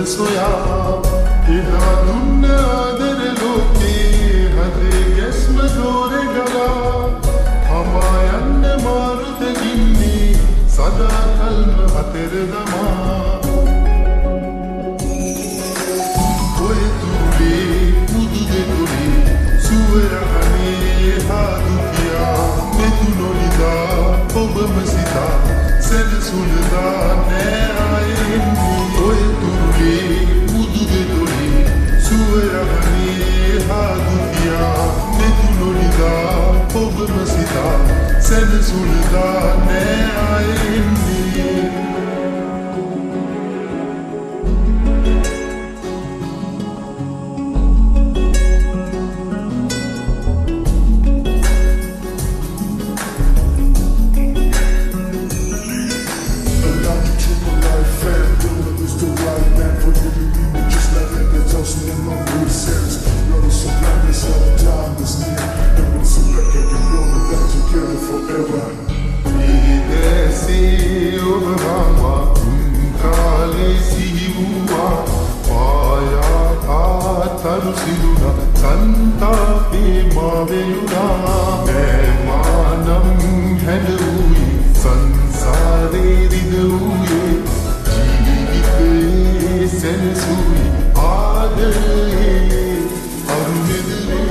සොයා එහා දුන්න ආදර ලෝකේ හදේ ගැස්ම දෝරේ ගලා හමා යන්න මාරුත ගින්නේ සදා කල්ම අතර දමා ඔය තුලේ මුදු දෙතුලේ සුවරහනේ හාදුකියා මෙතු නොලිදා ඔබම සිතා සැලසුලදා නෑ ආයෙන්නේ ඔය තුලේ මුදු දෙතුලේ සුවරහනේ හාදුකියා මෙතු නොලිදා ඔබම සිතා සැලසුලදා නෑ ආයෙන්නේ Silu나 santape maveyuna manam helui sansare riduye jeevite sensui aadare arunidre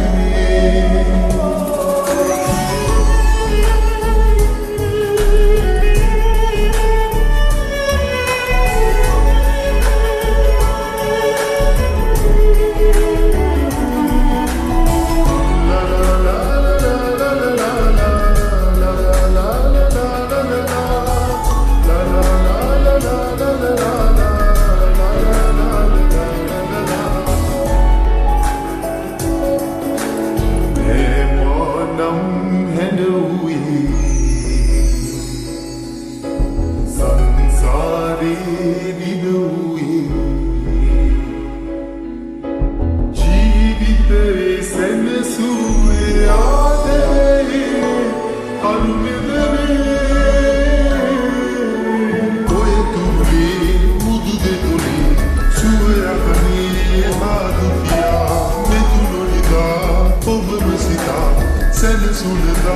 Send us all the